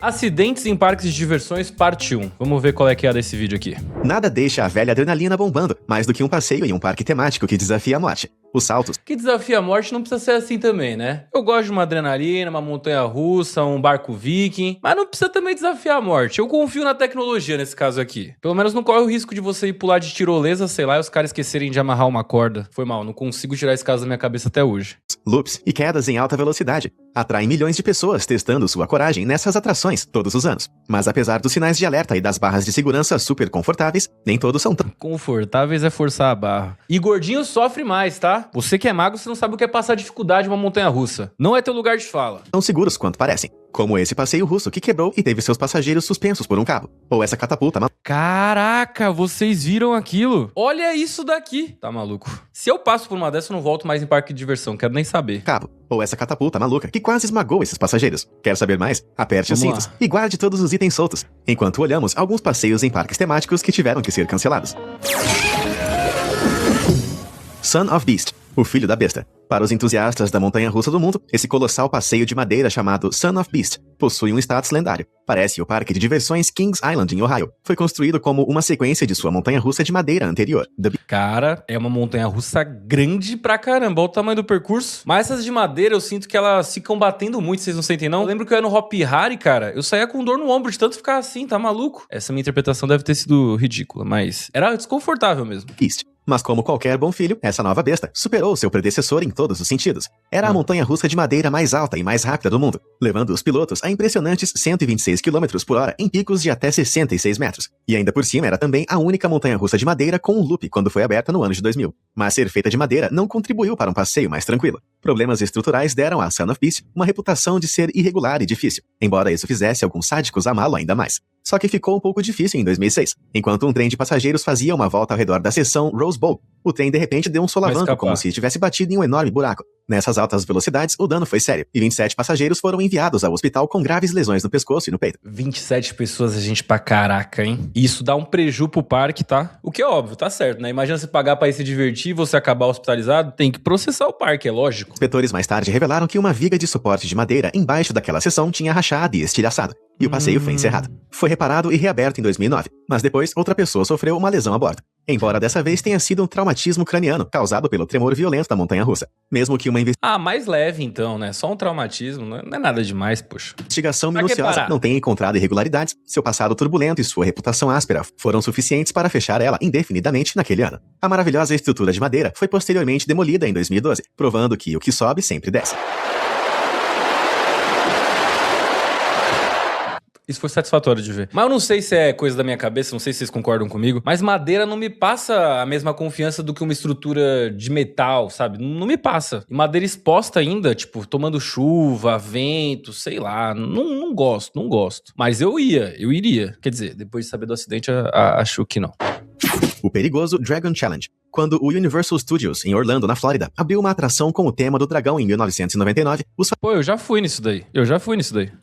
Acidentes em parques de diversões, parte 1. Vamos ver qual é que é desse vídeo aqui. Nada deixa a velha adrenalina bombando, mais do que um passeio em um parque temático que desafia a morte. Os saltos. Que desafia a morte não precisa ser assim também, né? Eu gosto de uma adrenalina, uma montanha-russa, um barco viking, mas não precisa também desafiar a morte. Eu confio na tecnologia nesse caso aqui. Pelo menos não corre o risco de você ir pular de tirolesa, sei lá, e os caras esquecerem de amarrar uma corda. Foi mal, não consigo tirar esse caso da minha cabeça até hoje. Loops e quedas em alta velocidade. Atraem milhões de pessoas testando sua coragem nessas atrações todos os anos. Mas apesar dos sinais de alerta e das barras de segurança super confortáveis, nem todos são tão Confortáveis é forçar a barra. E gordinho sofre mais, tá? Você que é magro, você não sabe o que é passar dificuldade em uma montanha-russa. Não é teu lugar de fala. tão seguros quanto parecem. Como esse passeio russo que quebrou e teve seus passageiros suspensos por um carro. Ou essa catapulta Caraca, vocês viram aquilo? Olha isso daqui. Tá maluco. Se eu passo por uma dessas, eu não volto mais em parque de diversão. Quero nem saber. cabo. Ou essa catapulta maluca que quase esmagou esses passageiros. Quer saber mais? Aperte os Vamos cintos lá. e guarde todos os itens soltos. Enquanto olhamos alguns passeios em parques temáticos que tiveram que ser cancelados. Son of Beast, o filho da besta. Para os entusiastas da montanha-russa do mundo, esse colossal passeio de madeira chamado Son of Beast possui um status lendário. Parece o parque de diversões Kings Island, em Ohio. Foi construído como uma sequência de sua montanha-russa de madeira anterior. Cara, é uma montanha-russa grande pra caramba. Olha o tamanho do percurso. Mas essas de madeira, eu sinto que elas ficam batendo muito, vocês não sentem não? Eu lembro que eu ia no Hop Hari, cara, eu saía com dor no ombro de tanto ficar assim, tá maluco? Essa minha interpretação deve ter sido ridícula, mas era desconfortável mesmo. Beast. Mas como qualquer bom filho, essa nova besta superou seu predecessor em todos os sentidos. Era a montanha-russa de madeira mais alta e mais rápida do mundo, levando os pilotos a impressionantes 126 km por hora em picos de até 66 metros. E ainda por cima era também a única montanha-russa de madeira com um loop quando foi aberta no ano de 2000. Mas ser feita de madeira não contribuiu para um passeio mais tranquilo. Problemas estruturais deram à Son of Beast uma reputação de ser irregular e difícil, embora isso fizesse alguns sádicos amá-lo ainda mais. Só que ficou um pouco difícil em 2006. Enquanto um trem de passageiros fazia uma volta ao redor da seção Rose Bowl, o trem de repente deu um solavanco como se tivesse batido em um enorme buraco. Nessas altas velocidades, o dano foi sério, e 27 passageiros foram enviados ao hospital com graves lesões no pescoço e no peito. 27 pessoas, a gente pra caraca, hein? E isso dá um preju pro parque, tá? O que é óbvio, tá certo, né? Imagina você pagar pra ir se divertir e você acabar hospitalizado, tem que processar o parque, é lógico. Inspetores mais tarde revelaram que uma viga de suporte de madeira embaixo daquela seção tinha rachado e estilhaçado, e o passeio foi encerrado. Foi reparado e reaberto em 2009, mas depois outra pessoa sofreu uma lesão a bordo. Embora dessa vez tenha sido um traumatismo craniano causado pelo tremor violento da montanha-russa. Mesmo que uma mais leve então, né? Só um traumatismo, não é nada demais, poxa. investigação minuciosa não tenha encontrado irregularidades, seu passado turbulento e sua reputação áspera foram suficientes para fechar ela indefinidamente naquele ano. A maravilhosa estrutura de madeira foi posteriormente demolida em 2012, provando que o que sobe sempre desce. Isso foi satisfatório de ver. Mas eu não sei se é coisa da minha cabeça, não sei se vocês concordam comigo, mas madeira não me passa a mesma confiança do que uma estrutura de metal, sabe? Não me passa. E madeira exposta ainda, tipo, tomando chuva, vento, sei lá. Não gosto. Mas eu iria. Quer dizer, depois de saber do acidente, acho que não. O perigoso Dragon Challenge. Quando o Universal Studios, em Orlando, na Flórida, abriu uma atração com o tema do dragão em 1999, os Pô, eu já fui nisso daí.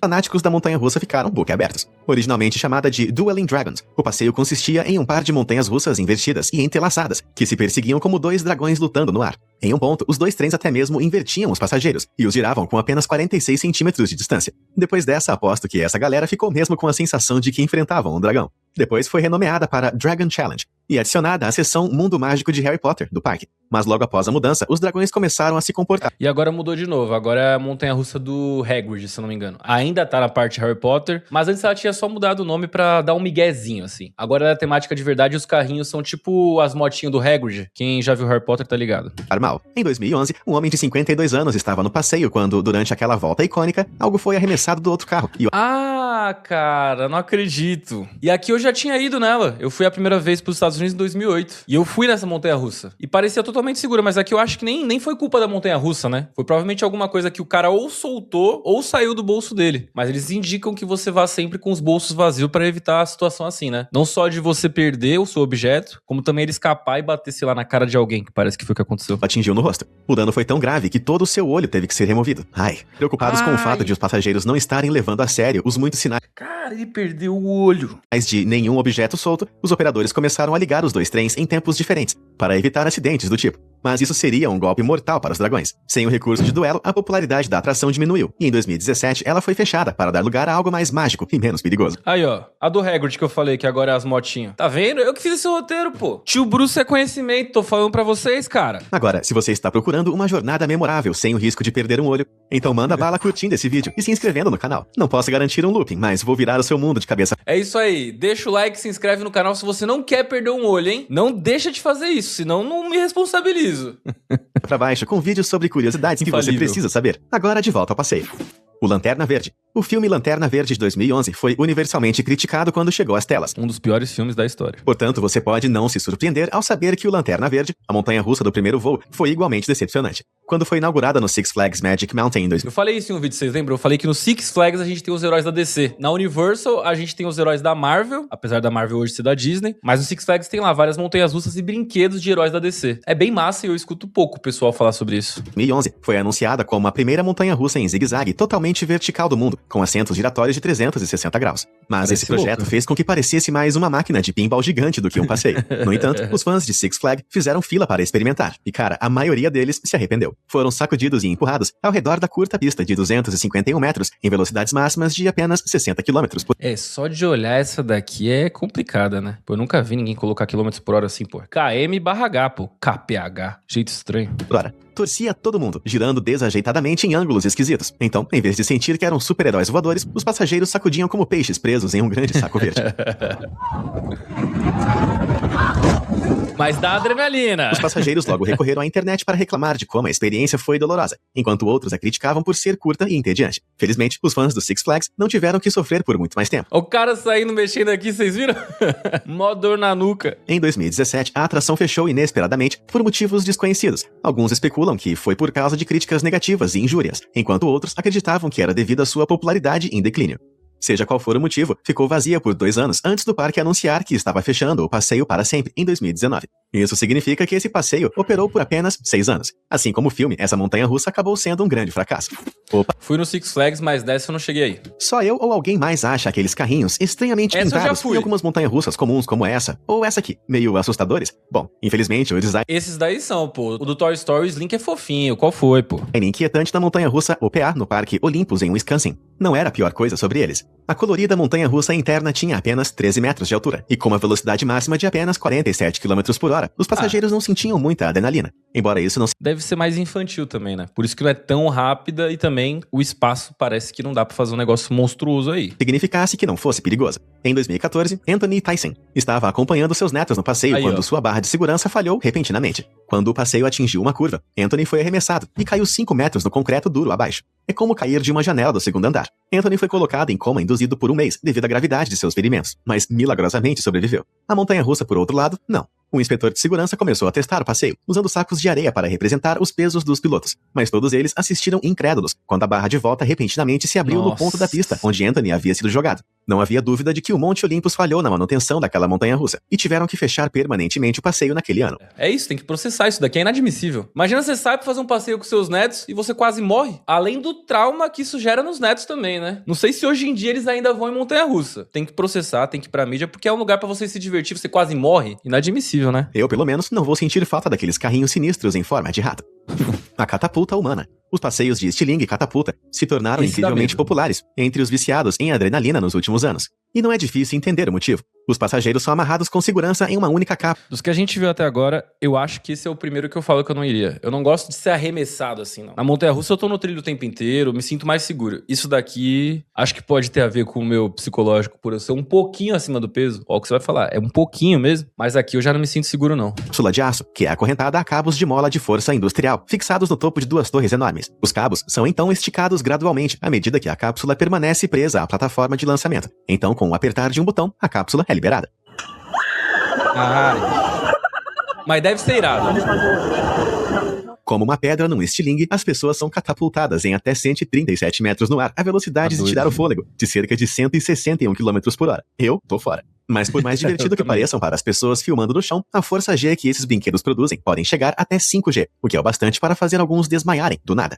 fanáticos da montanha-russa ficaram boquiabertos. Originalmente chamada de Dueling Dragons, o passeio consistia em um par de montanhas russas invertidas e entrelaçadas, que se perseguiam como dois dragões lutando no ar. Em um ponto, os dois trens até mesmo invertiam os passageiros e os giravam com apenas 46 centímetros de distância. Depois dessa, aposto que essa galera ficou mesmo com a sensação de que enfrentavam um dragão. Depois foi renomeada para Dragon Challenge e adicionada à seção Mundo Mágico de Harry Potter, do parque. Mas logo após a mudança, os dragões começaram a se comportar. E agora mudou de novo. Agora é a montanha-russa do Hagrid, se eu não me engano. Ainda tá na parte Harry Potter, mas antes ela tinha só mudado o nome pra dar um miguezinho, assim. Agora é a temática de verdade e os carrinhos são tipo as motinhas do Hagrid. Quem já viu Harry Potter tá ligado. Mal. Em 2011, um homem de 52 anos estava no passeio quando, durante aquela volta icônica, algo foi arremessado do outro carro. E Ah, cara, não acredito. E aqui eu já tinha ido nela. Eu fui a primeira vez pros Estados Unidos em 2008. E eu fui nessa montanha-russa. E parecia totalmente segura, mas aqui eu acho que nem foi culpa da montanha-russa, né? Foi provavelmente alguma coisa que o cara ou soltou ou saiu do bolso dele. Mas eles indicam que você vá sempre com os bolsos vazios pra evitar a situação assim, né? Não só de você perder o seu objeto, como também ele escapar e bater, sei lá, na cara de alguém, que parece que foi o que aconteceu. atingiu no rosto. O dano foi tão grave que todo o seu olho teve que ser removido. Preocupados com o fato de os passageiros não estarem levando a sério os muitos sinais Cara, ele perdeu o olho. de nenhum objeto solto, os operadores começaram a ligar os dois trens em tempos diferentes, para evitar acidentes do tipo. Mas isso seria um golpe mortal para os dragões. Sem o recurso de duelo, a popularidade da atração diminuiu, e em 2017 ela foi fechada para dar lugar a algo mais mágico e menos perigoso. Aí, ó, a do Hagrid que eu falei, que agora é as motinhas. Tá vendo? Eu que fiz esse roteiro, pô. Tio Bruce é conhecimento, tô falando pra vocês, cara. Agora, se você está procurando uma jornada memorável sem o risco de perder um olho, então manda bala curtindo esse vídeo e se inscrevendo no canal. Não posso garantir um looping, mas vou virar o seu mundo de cabeça. É isso aí, deixa o like, se inscreve no canal se você não quer perder um olho, hein? Não deixa de fazer isso, senão não me responsabilizo. Pra baixo com vídeos sobre curiosidades que você precisa saber. Agora de volta ao passeio. O Lanterna Verde. O filme Lanterna Verde de 2011 foi universalmente criticado quando chegou às telas. Um dos piores filmes da história. Portanto, você pode não se surpreender ao saber que o Lanterna Verde, a montanha-russa do primeiro voo, foi igualmente decepcionante. Quando foi inaugurada no Six Flags Magic Mountain em 2000. Eu falei isso em um vídeo, vocês lembram? Eu falei que no Six Flags a gente tem os heróis da DC. Na Universal a gente tem os heróis da Marvel, apesar da Marvel hoje ser da Disney. Mas no Six Flags tem lá várias montanhas-russas e brinquedos de heróis da DC. É bem massa e eu escuto pouco o pessoal falar sobre isso. 2011 foi anunciada como a primeira montanha-russa em zigue-zague totalmente vertical do mundo, com assentos giratórios de 360 graus. Mas Parece esse projeto louco. fez com que parecesse mais uma máquina de pinball gigante do que um passeio. No entanto, os fãs de Six Flags fizeram fila para experimentar. E cara, a maioria deles se arrependeu. Foram sacudidos e empurrados ao redor da curta pista de 251 metros em velocidades máximas de apenas 60 km por É, só de olhar essa daqui é complicada, né? Pô, eu nunca vi ninguém colocar quilômetros por hora assim, pô. KM/H, pô. KPH. Jeito estranho. hora. Torcia todo mundo, girando desajeitadamente em ângulos esquisitos. Então, em vez de sentir que eram super-heróis voadores, os passageiros sacudiam como peixes presos em um grande saco verde. Mas dá adrenalina. Os passageiros logo recorreram à internet para reclamar de como a experiência foi dolorosa, enquanto outros a criticavam por ser curta e entediante. Felizmente, os fãs do Six Flags não tiveram que sofrer por muito mais tempo. O cara saindo mexendo aqui, vocês viram? Mó dor na nuca. Em 2017, a atração fechou inesperadamente por motivos desconhecidos. Alguns especulam que foi por causa de críticas negativas e injúrias, enquanto outros acreditavam que era devido à sua popularidade em declínio. Seja qual for o motivo, ficou vazia por 2 anos antes do parque anunciar que estava fechando o passeio para sempre em 2019. Isso significa que esse passeio operou por apenas 6 anos. Assim como o filme, essa montanha-russa acabou sendo um grande fracasso. Opa, Fui no Six Flags, mas dessa eu não cheguei aí. só eu ou alguém mais acha aqueles carrinhos estranhamente Essa eu já pintados fui. e algumas montanhas-russas comuns como essa, ou essa aqui, meio assustadores? Bom, infelizmente o design Esses daí são, pô. O do Toy Story, o Slink é fofinho. Qual foi, pô? inquietante da montanha-russa OPA no Parque Olympus em Wisconsin não era a pior coisa sobre eles. A colorida montanha-russa interna tinha apenas 13 metros de altura, e com uma velocidade máxima de apenas 47 km por hora, os passageiros não sentiam muita adrenalina. Embora isso não Deve ser mais infantil também, né? Por isso que não é tão rápida e também o espaço parece que não dá pra fazer um negócio monstruoso aí. significasse que não fosse perigoso. Em 2014, Anthony Tyson estava acompanhando seus netos no passeio Aí, quando ó. sua barra de segurança falhou repentinamente. Quando o passeio atingiu uma curva, Anthony foi arremessado e caiu 5 metros no concreto duro abaixo. É como cair de uma janela do segundo andar. Anthony foi colocado em coma induzido por 1 mês devido à gravidade de seus ferimentos, mas milagrosamente sobreviveu. A montanha-russa, por outro lado, não. O inspetor de segurança começou a testar o passeio, usando sacos de areia para representar os pesos dos pilotos. Mas todos eles assistiram incrédulos, quando a barra de volta repentinamente se abriu no Nossa. ponto da pista, onde Anthony havia sido jogado. Não havia dúvida de que o Monte Olympus falhou na manutenção daquela montanha-russa, e tiveram que fechar permanentemente o passeio naquele ano. É isso, tem que processar isso daqui, é inadmissível. Imagina você sai pra fazer um passeio com seus netos e você quase morre. Além do trauma que isso gera nos netos também, né? Não sei se hoje em dia eles ainda vão em montanha-russa. Tem que processar, tem que ir pra mídia, porque é um lugar pra você se divertir, você quase morre. Inadmissível, né? Eu, pelo menos, não vou sentir falta daqueles carrinhos sinistros em forma de rato. A catapulta humana. Os passeios de estilingue e catapulta se tornaram Esse dá incrivelmente medo. populares entre os viciados em adrenalina nos últimos anos. E não é difícil entender o motivo. Os passageiros são amarrados com segurança em uma única capa. Dos que a gente viu até agora, eu acho que esse é o primeiro que eu falo que eu não iria. Eu não gosto de ser arremessado assim, não. Na montanha-russa eu tô no trilho o tempo inteiro, me sinto mais seguro. Isso daqui, acho que pode ter a ver com o meu psicológico, por eu ser um pouquinho acima do peso. Ó, o que você vai falar, é um pouquinho mesmo. Mas aqui eu já não me sinto seguro, não. Cápsula de aço, que é acorrentada a cabos de mola de força industrial, fixados no topo de 2 torres enormes. Os cabos são então esticados gradualmente, à medida que a cápsula permanece presa à plataforma de lançamento. Então, com o apertar de um botão, a cápsula é liberada. Ai. Mas deve ser irado. Como uma pedra num estilingue, as pessoas são catapultadas em até 137 metros no ar, a velocidades Tá de doido. tirar o fôlego, de cerca de 161 km por hora. Eu tô fora. Mas por mais divertido que pareçam para as pessoas filmando no chão, a força G que esses brinquedos produzem podem chegar até 5G, o que é o bastante para fazer alguns desmaiarem do nada.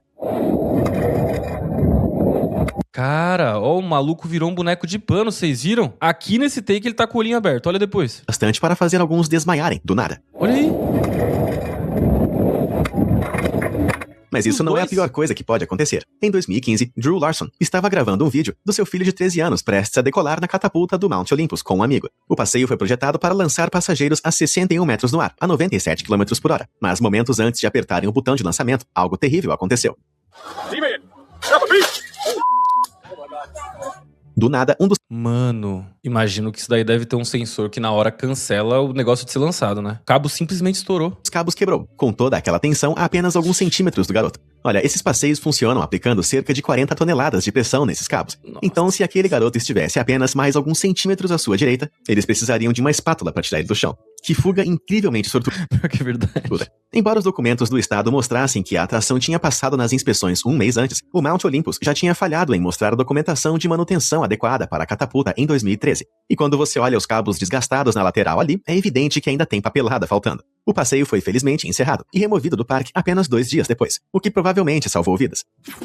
Cara, ó, o maluco virou um boneco de pano, vocês viram? Aqui nesse take ele tá com o olhinho aberto, olha depois. Bastante para fazer alguns desmaiarem do nada. Olha aí. Mas isso Os não é a dois? pior coisa que pode acontecer. Em 2015, Drew Larson estava gravando um vídeo do seu filho de 13 anos prestes a decolar na catapulta do Mount Olympus com um amigo. O passeio foi projetado para lançar passageiros a 61 metros no ar, a 97 km por hora. Mas momentos antes de apertarem o botão de lançamento, algo terrível aconteceu. Do nada, um dos Mano, imagino que isso daí deve ter um sensor que na hora cancela o negócio de ser lançado, né? O cabo simplesmente estourou. cabos quebrou, com toda aquela tensão a apenas alguns centímetros do garoto. Olha, esses passeios funcionam aplicando cerca de 40 toneladas de pressão nesses cabos. Nossa. Então, se aquele garoto estivesse apenas mais alguns centímetros à sua direita, eles precisariam de uma espátula para tirar ele do chão. Que fuga incrivelmente sortuda. Que é verdade. Embora os documentos do estado mostrassem que a atração tinha passado nas inspeções um mês antes, o Mount Olympus já tinha falhado em mostrar a documentação de manutenção adequada para a catapulta em 2013. E quando você olha os cabos desgastados na lateral ali, é evidente que ainda tem papelada faltando. O passeio foi felizmente encerrado e removido do parque apenas 2 dias depois, o que provavelmente salvou vidas.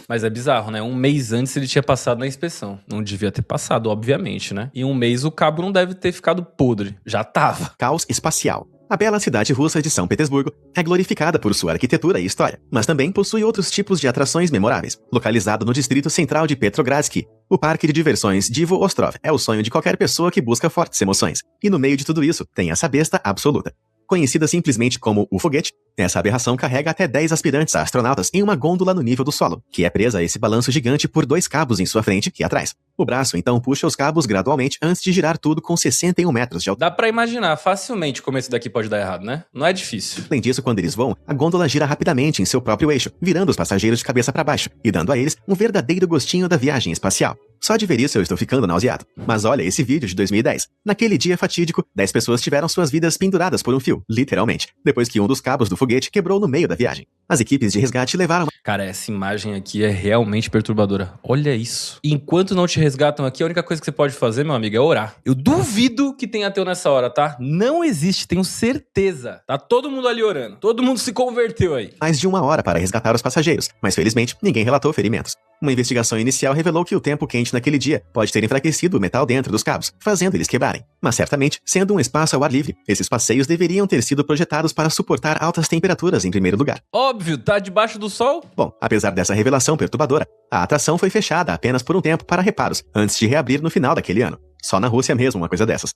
Mas é bizarro, né? Um mês antes ele tinha passado na inspeção. Não devia ter passado, obviamente, né? Em um mês o cabo não deve ter ficado podre. Já tava. Caos espacial. A bela cidade russa de São Petersburgo é glorificada por sua arquitetura e história, mas também possui outros tipos de atrações memoráveis. Localizado no distrito central de Petrogradsky, o parque de diversões Divo Ostrov é o sonho de qualquer pessoa que busca fortes emoções. E no meio de tudo isso, tem essa besta absoluta. Conhecida simplesmente como o foguete, essa aberração carrega até 10 aspirantes a astronautas em uma gôndola no nível do solo, que é presa a esse balanço gigante por 2 cabos em sua frente e atrás. O braço então puxa os cabos gradualmente antes de girar tudo com 61 metros de altura. Dá pra imaginar facilmente como esse daqui pode dar errado, né? Não é difícil. Além disso, quando eles voam, a gôndola gira rapidamente em seu próprio eixo, virando os passageiros de cabeça para baixo e dando a eles um verdadeiro gostinho da viagem espacial. Só de ver isso eu estou ficando nauseado. Mas olha esse vídeo de 2010. Naquele dia fatídico, 10 pessoas tiveram suas vidas penduradas por um fio, literalmente, depois que um dos cabos do foguete quebrou no meio da viagem. As equipes de resgate levaram... Cara, essa imagem aqui é realmente perturbadora. Olha isso. E enquanto não te resgatam aqui, a única coisa que você pode fazer, meu amigo, é orar. Eu duvido que tenha ateu nessa hora, tá? Não existe, tenho certeza. Tá todo mundo ali orando. Todo mundo se converteu aí. mais de 1 hora para resgatar os passageiros, mas felizmente ninguém relatou ferimentos. Uma investigação inicial revelou que o tempo quente naquele dia pode ter enfraquecido o metal dentro dos cabos, fazendo eles quebrarem. Mas certamente, sendo um espaço ao ar livre, esses passeios deveriam ter sido projetados para suportar altas temperaturas em primeiro lugar. Óbvio, tá debaixo do sol? Bom, apesar dessa revelação perturbadora, a atração foi fechada apenas por um tempo para reparos, antes de reabrir no final daquele ano. Só na Rússia mesmo uma coisa dessas.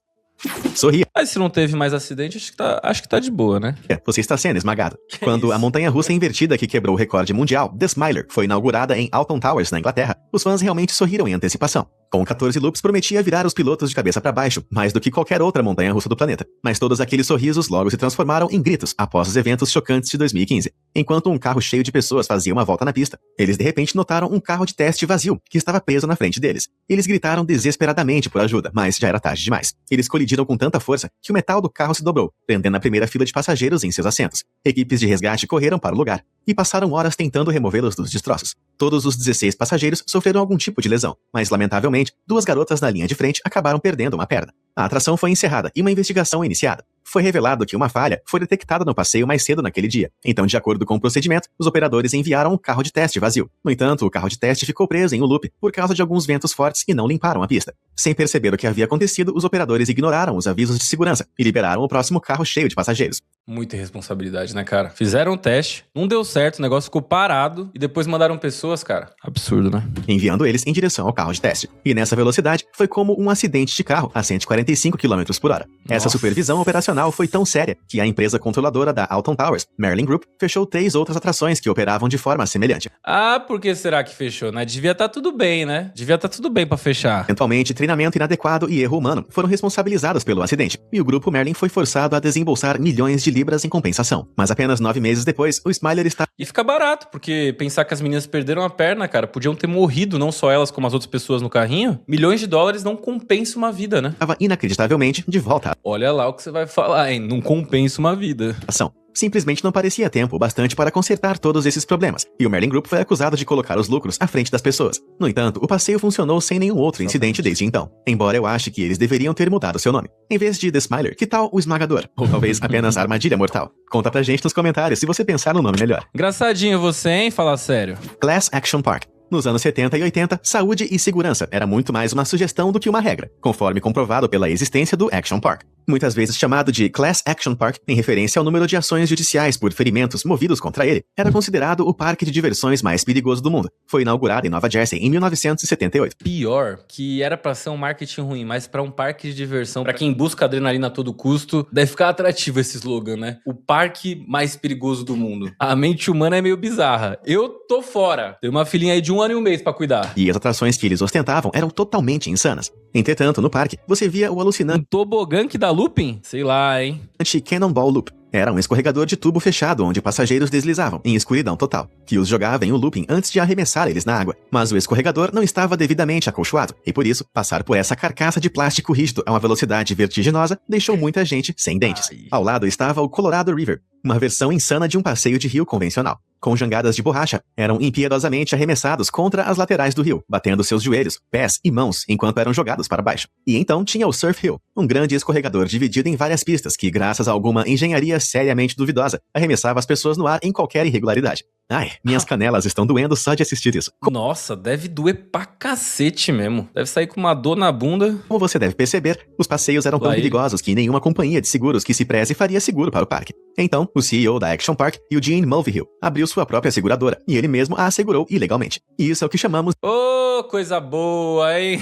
Sorria. Mas se não teve mais acidente, acho que tá de boa, né? Você está sendo esmagado. Que Quando isso? a montanha-russa invertida que quebrou o recorde mundial, The Smiler, foi inaugurada em Alton Towers, na Inglaterra, os fãs realmente sorriram em antecipação. Com 14 loops, prometia virar os pilotos de cabeça para baixo, mais do que qualquer outra montanha-russa do planeta. Mas todos aqueles sorrisos logo se transformaram em gritos após os eventos chocantes de 2015. Enquanto um carro cheio de pessoas fazia uma volta na pista, eles de repente notaram um carro de teste vazio, que estava preso na frente deles. Eles gritaram desesperadamente por ajuda, mas já era tarde demais. Eles colidiram com tanta força que o metal do carro se dobrou, prendendo a primeira fila de passageiros em seus assentos. Equipes de resgate correram para o lugar e passaram horas tentando removê-los dos destroços. Todos os 16 passageiros sofreram algum tipo de lesão, mas lamentavelmente, 2 garotas na linha de frente acabaram perdendo uma perna. A atração foi encerrada e uma investigação iniciada. Foi revelado que uma falha foi detectada no passeio mais cedo naquele dia. Então, de acordo com o procedimento, os operadores enviaram um carro de teste vazio. No entanto, o carro de teste ficou preso em um loop por causa de alguns ventos fortes e não limparam a pista. Sem perceber o que havia acontecido, os operadores ignoraram os avisos de segurança e liberaram o próximo carro cheio de passageiros. Muita irresponsabilidade, né, cara? Fizeram um teste, não deu certo, o negócio ficou parado e depois mandaram pessoas, cara. Absurdo, né? Enviando eles em direção ao carro de teste. E nessa velocidade, foi como um acidente de carro a 145 km por hora. Essa Nossa. supervisão operacional foi tão séria que a empresa controladora da Alton Towers, Merlin Group, fechou 3 outras atrações que operavam de forma semelhante. Ah, por que será que fechou, né? Devia estar tudo bem, né? Devia estar tudo bem pra fechar. Eventualmente, treinamento inadequado e erro humano foram responsabilizados pelo acidente, e o grupo Merlin foi forçado a desembolsar milhões de libras em compensação. Mas apenas 9 meses depois, o Smiler estava E fica barato, porque pensar que as meninas perderam a perna, cara, podiam ter morrido, não só elas como as outras pessoas no carrinho. Milhões de dólares não compensa uma vida, né? inacreditavelmente de volta à Olha lá o que você vai falar, hein? Não compensa uma vida. ação. Simplesmente não parecia tempo bastante para consertar todos esses problemas, e o Merlin Group foi acusado de colocar os lucros à frente das pessoas. No entanto, o passeio funcionou sem nenhum outro incidente desde então, embora eu ache que eles deveriam ter mudado seu nome. Em vez de The Smiler, que tal o Esmagador? Ou talvez apenas Armadilha Mortal? Conta pra gente nos comentários se você pensar no nome melhor. Engraçadinho você, hein? Falar sério. Class Action Park. Nos anos 70 e 80, saúde e segurança era muito mais uma sugestão do que uma regra, conforme comprovado pela existência do Action Park. Muitas vezes chamado de Class Action Park, em referência ao número de ações judiciais por ferimentos movidos contra ele, era considerado o parque de diversões mais perigoso do mundo. Foi inaugurado em Nova Jersey em 1978. Pior, que era pra ser um marketing ruim, mas pra um parque de diversão, pra quem busca adrenalina a todo custo, deve ficar atrativo esse slogan, né? O parque mais perigoso do mundo. A mente humana é meio bizarra. Eu tô fora. Tenho uma filhinha aí de 1 ano e 1 mês pra cuidar. E as atrações que eles ostentavam eram totalmente insanas. Entretanto, no parque, você via o alucinante Um tobogã que dá looping? Sei lá, hein? Cannonball Loop. Era um escorregador de tubo fechado onde passageiros deslizavam, em escuridão total, que os jogava em um looping antes de arremessar eles na água. Mas o escorregador não estava devidamente acolchoado, e por isso, passar por essa carcaça de plástico rígido a uma velocidade vertiginosa deixou muita gente sem dentes. Ao lado estava o Colorado River, uma versão insana de um passeio de rio convencional. Com jangadas de borracha, eram impiedosamente arremessados contra as laterais do rio, batendo seus joelhos, pés e mãos enquanto eram jogados para baixo. E então tinha o Surf Hill, um grande escorregador dividido em várias pistas que, graças a alguma engenharia seriamente duvidosa, arremessava as pessoas no ar em qualquer irregularidade. Ai, minhas canelas estão doendo só de assistir isso. Nossa, deve doer pra cacete mesmo. Deve sair com uma dor na bunda. Como você deve perceber, os passeios eram tão Lá ele. perigosos que nenhuma companhia de seguros que se preze faria seguro para o parque. Então, o CEO da Action Park, Eugene Mulvihill, abriu sua própria seguradora e ele mesmo a assegurou ilegalmente. E isso é o que chamamos Ô, coisa boa, hein?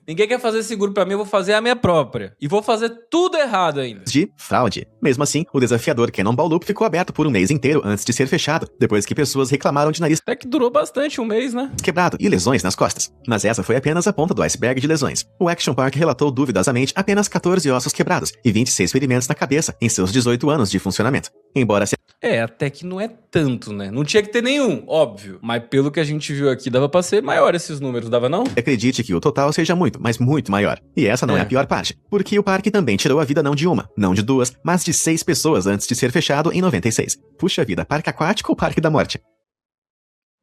Ninguém quer fazer seguro pra mim, eu vou fazer a minha própria. E vou fazer tudo errado ainda. de fraude. Mesmo assim, o desafiador Cannonball Loop ficou aberto por um mês inteiro antes de ser fechado, depois que pessoas reclamaram de nariz Até que durou bastante, 1 mês, né? quebrado e lesões nas costas. Mas essa foi apenas a ponta do iceberg de lesões. O Action Park relatou duvidosamente apenas 14 ossos quebrados e 26 ferimentos na cabeça em seus 18 anos de funcionamento. Embora se Até que não é tanto, né? Não tinha que ter nenhum, óbvio. Mas pelo que a gente viu aqui, dava pra ser maior esses números, dava não? acredite que o total seja muito, mas muito maior. E essa não é a pior parte, porque o parque também tirou a vida não de uma, não de duas, mas de 6 pessoas antes de ser fechado em 96. Puxa vida, parque aquático ou parque da morte?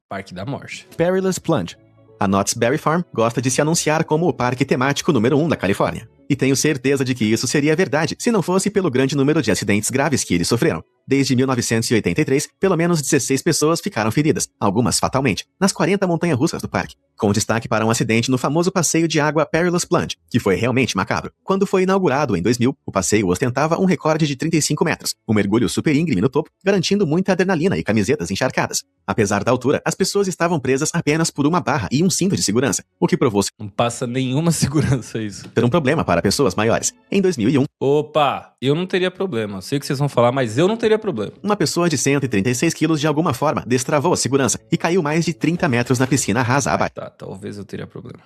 Parque da Morte. Perilous Plunge. A Knott's Berry Farm gosta de se anunciar como o parque temático número 1 da Califórnia. E tenho certeza de que isso seria verdade se não fosse pelo grande número de acidentes graves que eles sofreram. Desde 1983, pelo menos 16 pessoas ficaram feridas, algumas fatalmente, nas 40 montanhas-russas do parque, com destaque para um acidente no famoso passeio de água Perilous Plunge, que foi realmente macabro. Quando foi inaugurado em 2000, o passeio ostentava um recorde de 35 metros, um mergulho super íngreme no topo, garantindo muita adrenalina e camisetas encharcadas. Apesar da altura, as pessoas estavam presas apenas por uma barra e um cinto de segurança, o que provou ser Não passa nenhuma segurança isso. um problema para pessoas maiores. Em 2001, Opa, eu não teria problema. Sei o que vocês vão falar, mas eu não teria problema. uma pessoa de 136 quilos de alguma forma destravou a segurança e caiu mais de 30 metros na piscina rasa abaixo. Tá, talvez eu teria problema.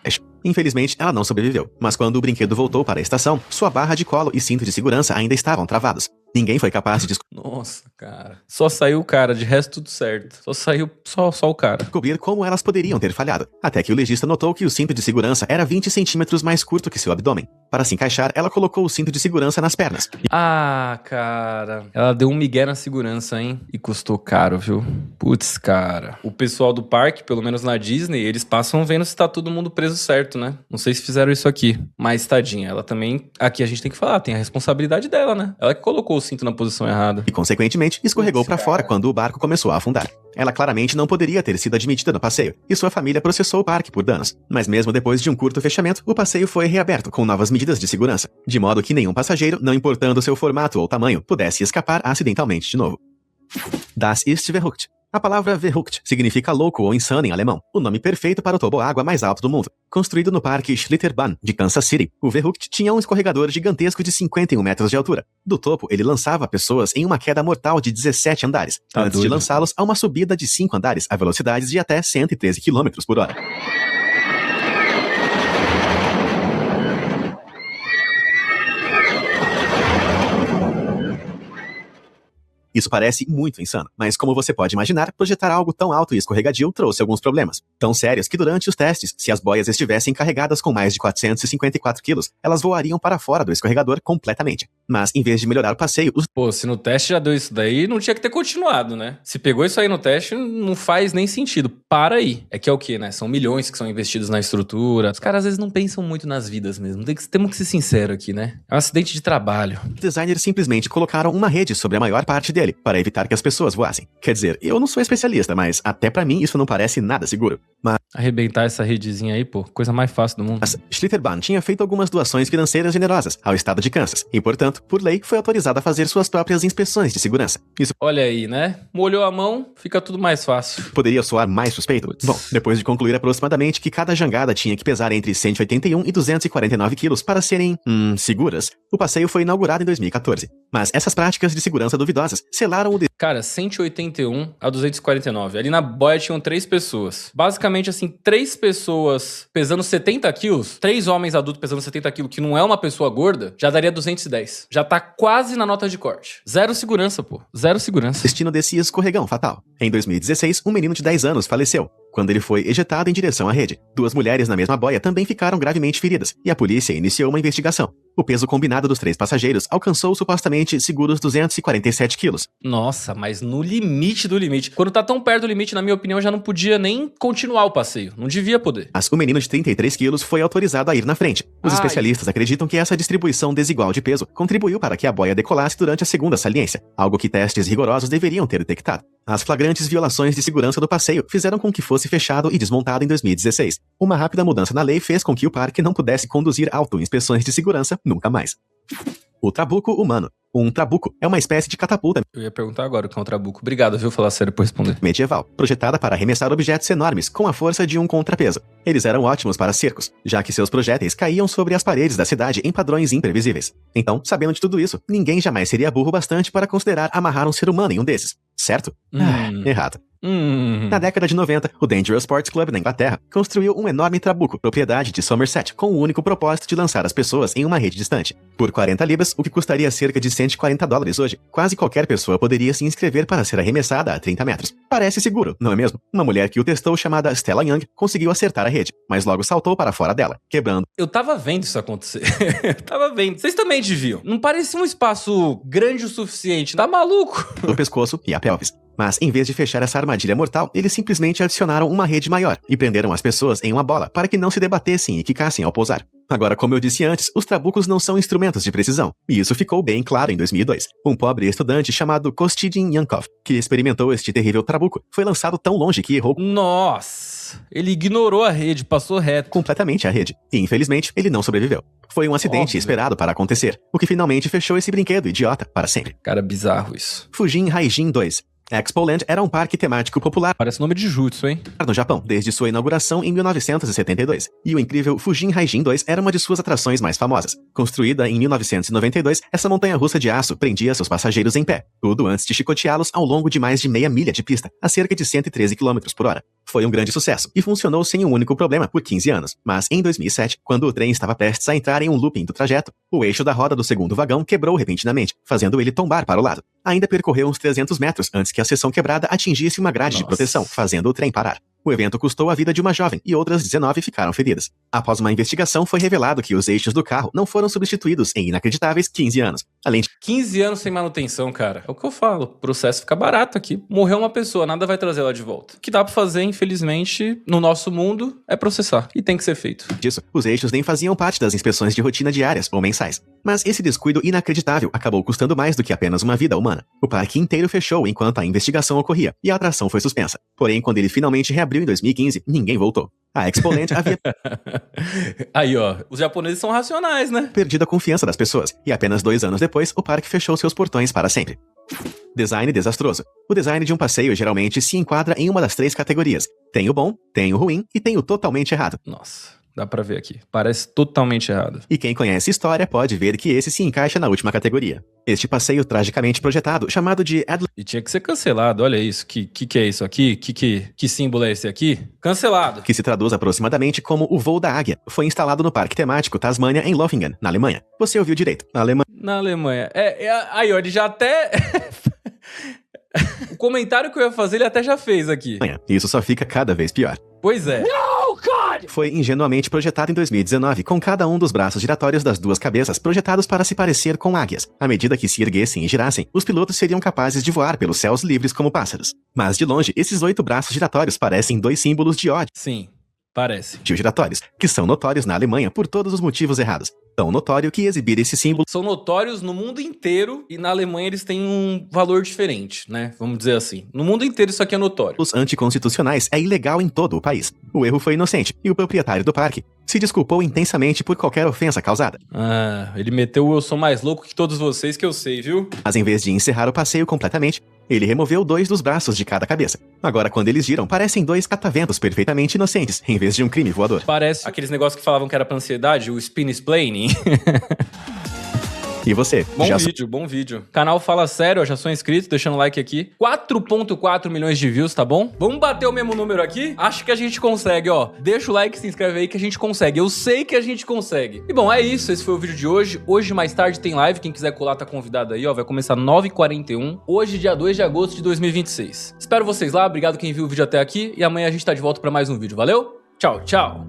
Infelizmente, ela não sobreviveu, mas quando o brinquedo voltou para a estação, sua barra de colo e cinto de segurança ainda estavam travados. Ninguém foi capaz de Nossa, cara. Só saiu o cara, de resto tudo certo. Só saiu só o cara. descobrir como elas poderiam ter falhado, até que o legista notou que o cinto de segurança era 20 centímetros mais curto que seu abdômen. Para se encaixar, ela colocou o cinto de segurança nas pernas. Ah, cara. Ela deu um migué na segurança, hein? E custou caro, viu? Putz, cara. O pessoal do parque, pelo menos na Disney, eles passam vendo se tá todo mundo preso certo, né? Não sei se fizeram isso aqui. Mas, tadinha, ela também... Aqui a gente tem que falar, tem a responsabilidade dela, né? Ela que colocou o cinto na posição errada. E, consequentemente, escorregou Putz, para cara. fora quando o barco começou a afundar. Ela claramente não poderia ter sido admitida no passeio, e sua família processou o parque por danos. Mas mesmo depois de um curto fechamento, o passeio foi reaberto com novas medidas de segurança, de modo que nenhum passageiro, não importando seu formato ou tamanho, pudesse escapar acidentalmente de novo. Das ist verrückt. A palavra verrückt significa louco ou insano em alemão, o nome perfeito para o toboágua mais alto do mundo. Construído no parque Schlitterbahn de Kansas City, o Verrückt tinha um escorregador gigantesco de 51 metros de altura. Do topo, ele lançava pessoas em uma queda mortal de 17 andares, Tá antes de doido. lançá-los a uma subida de 5 andares a velocidades de até 113 km por hora. Isso parece muito insano, mas como você pode imaginar, projetar algo tão alto e escorregadio trouxe alguns problemas. Tão sérios que durante os testes, se as boias estivessem carregadas com mais de 454 quilos, elas voariam para fora do escorregador completamente. Mas, em vez de melhorar o passeio, os Pô, se no teste já deu isso daí, não tinha que ter continuado, né? Se pegou isso aí no teste, não faz nem sentido. Para aí. É que é o quê, né? São milhões que são investidos na estrutura. Os caras às vezes não pensam muito nas vidas mesmo. Temos que ser sincero aqui, né? É um acidente de trabalho. designers simplesmente colocaram uma rede sobre a maior parte deles. dele, para evitar que as pessoas voassem. Quer dizer, eu não sou especialista, mas até pra mim isso não parece nada seguro. Arrebentar essa redezinha aí, pô, coisa mais fácil do mundo. Mas Schlitterbahn tinha feito algumas doações financeiras generosas ao estado de Kansas, e portanto, por lei, foi autorizado a fazer suas próprias inspeções de segurança. Isso Olha aí, né? Molhou a mão, fica tudo mais fácil. poderia soar mais suspeito? Putz. Bom, depois de concluir aproximadamente que cada jangada tinha que pesar entre 181 e 249 quilos para serem, seguras, o passeio foi inaugurado em 2014. Mas essas práticas de segurança duvidosas selaram o Cara, 181 a 249. Ali na boia tinham 3 pessoas. Basicamente, assim, 3 pessoas pesando 70 quilos, 3 homens adultos pesando 70 quilos, que não é uma pessoa gorda, já daria 210. Já tá quase na nota de corte. Zero segurança, pô. Zero segurança. destino desse escorregão fatal. Em 2016, um menino de 10 anos faleceu quando ele foi ejetado em direção à rede. 2 mulheres na mesma boia também ficaram gravemente feridas, e a polícia iniciou uma investigação. O peso combinado dos 3 passageiros alcançou supostamente seguros 247 quilos. Nossa, mas no limite do limite. Quando tá tão perto do limite, na minha opinião, já não podia nem continuar o passeio. Não devia poder. Mas o menino de 33 quilos foi autorizado a ir na frente. Os Ai. especialistas acreditam que essa distribuição desigual de peso contribuiu para que a boia decolasse durante a segunda saliência, algo que testes rigorosos deveriam ter detectado. As flagrantes violações de segurança do passeio fizeram com que fosse fechado e desmontado em 2016. Uma rápida mudança na lei fez com que o parque não pudesse conduzir auto-inspeções de segurança nunca mais. O trabuco humano. Um trabuco é uma espécie de catapulta Eu ia perguntar agora o que é um trabuco. Obrigado, viu? Falar sério pra responder. medieval, projetada para arremessar objetos enormes com a força de um contrapeso. Eles eram ótimos para circos, já que seus projéteis caíam sobre as paredes da cidade em padrões imprevisíveis. Então, sabendo de tudo isso, ninguém jamais seria burro bastante para considerar amarrar um ser humano em um desses, certo? Errado. Na década de 90, o Dangerous Sports Club na Inglaterra construiu um enorme trabuco, propriedade de Somerset, com o único propósito de lançar as pessoas em uma rede distante. Por 40 libras, o que custaria cerca de $140 hoje, quase qualquer pessoa poderia se inscrever para ser arremessada a 30 metros. Parece seguro, não é mesmo? Uma mulher que o testou, chamada Stella Young, conseguiu acertar a rede, mas logo saltou para fora dela, quebrando Eu tava vendo isso acontecer. Eu tava vendo. Vocês também deviam. Não parecia um espaço grande o suficiente. Tá maluco? o pescoço e a pelvis. Mas, em vez de fechar essa armadilha mortal, eles simplesmente adicionaram uma rede maior e prenderam as pessoas em uma bola para que não se debatessem e quicassem ao pousar. Agora, como eu disse antes, os trabucos não são instrumentos de precisão, e isso ficou bem claro em 2002. Um pobre estudante chamado Kostidin Yankov, que experimentou este terrível trabuco, foi lançado tão longe que errou Nossa. Ele ignorou a rede, passou reto. completamente a rede, e infelizmente ele não sobreviveu. Foi um acidente Óbvio. esperado para acontecer, o que finalmente fechou esse brinquedo idiota para sempre. Cara, bizarro isso. Fujin Haijin 2. Expoland era um parque temático popular Parece nome de jutsu, hein? no Japão desde sua inauguração em 1972, e o incrível Fujin Haijin 2 era uma de suas atrações mais famosas. Construída em 1992, essa montanha-russa de aço prendia seus passageiros em pé, tudo antes de chicoteá-los ao longo de mais de meia milha de pista, a cerca de 113 km por hora. Foi um grande sucesso, e funcionou sem um único problema por 15 anos. Mas em 2007, quando o trem estava prestes a entrar em um looping do trajeto, o eixo da roda do segundo vagão quebrou repentinamente, fazendo ele tombar para o lado. Ainda percorreu uns 300 metros antes que a seção quebrada atingisse uma grade de Nossa. proteção, fazendo o trem parar. O evento custou a vida de uma jovem e outras 19 ficaram feridas. Após uma investigação, foi revelado que os eixos do carro não foram substituídos em inacreditáveis 15 anos. Além de 15 anos sem manutenção, cara. É o que eu falo. O processo fica barato aqui. Morreu uma pessoa, nada vai trazer ela de volta. O que dá pra fazer, infelizmente, no nosso mundo, é processar. E tem que ser feito. disso, os eixos nem faziam parte das inspeções de rotina diárias ou mensais. Mas esse descuido inacreditável acabou custando mais do que apenas uma vida humana. O parque inteiro fechou enquanto a investigação ocorria, e a atração foi suspensa. Porém, quando ele finalmente reabriu em 2015, ninguém voltou. A Expoland havia Aí, ó. Os japoneses são racionais, né? perdido a confiança das pessoas, e apenas 2 anos depois, o parque fechou seus portões para sempre. Design desastroso. O design de um passeio geralmente se enquadra em uma das 3 categorias. Tem o bom, tem o ruim e tem o totalmente errado. Nossa. Dá pra ver aqui. Parece totalmente errado. E quem conhece história pode ver que esse se encaixa na última categoria. Este passeio tragicamente projetado, chamado de E tinha que ser cancelado. Olha isso. Que é isso aqui? Que símbolo é esse aqui? Cancelado. que se traduz aproximadamente como o voo da águia, foi instalado no parque temático Tasmania em Lofingen, na Alemanha. Você ouviu direito. Na Alemanha. Na Alemanha. Aí, ó, ele já até... O comentário que eu ia fazer, ele até já fez aqui. Isso só fica cada vez pior. Pois é. Foi ingenuamente projetado em 2019, com cada um dos braços giratórios das 2 cabeças projetados para se parecer com águias. À medida que se erguessem e girassem, os pilotos seriam capazes de voar pelos céus livres como pássaros. Mas de longe, esses 8 braços giratórios parecem 2 símbolos de ódio Sim, parece. giratórios, que são notórios na Alemanha por todos os motivos errados. Tão notório que exibir esse símbolo São notórios no mundo inteiro e na Alemanha eles têm um valor diferente, né? Vamos dizer assim. No mundo inteiro isso aqui é notório. os anticonstitucionais é ilegal em todo o país. O erro foi inocente e o proprietário do parque se desculpou intensamente por qualquer ofensa causada. Ah, ele meteu o eu sou mais louco que todos vocês que eu sei, viu? Mas em vez de encerrar o passeio completamente, ele removeu 2 dos braços de cada cabeça. Agora, quando eles giram, parecem 2 cataventos perfeitamente inocentes, em vez de um crime voador. Parece aqueles negócios que falavam que era pra ansiedade, o spin explaining. E você? Bom vídeo. Canal Fala Sério, eu já sou inscrito, deixando like aqui. 4.4 milhões de views, tá bom? Vamos bater o mesmo número aqui? Acho que a gente consegue, ó. Deixa o like, se inscreve aí que a gente consegue. Eu sei que a gente consegue. E bom, é isso. Esse foi o vídeo de hoje. Hoje, mais tarde, tem live. Quem quiser colar tá convidado aí, ó. Vai começar 9h41. Hoje, dia 2 de agosto de 2026. Espero vocês lá. Obrigado quem viu o vídeo até aqui. E amanhã a gente tá de volta pra mais um vídeo. Valeu? Tchau, tchau.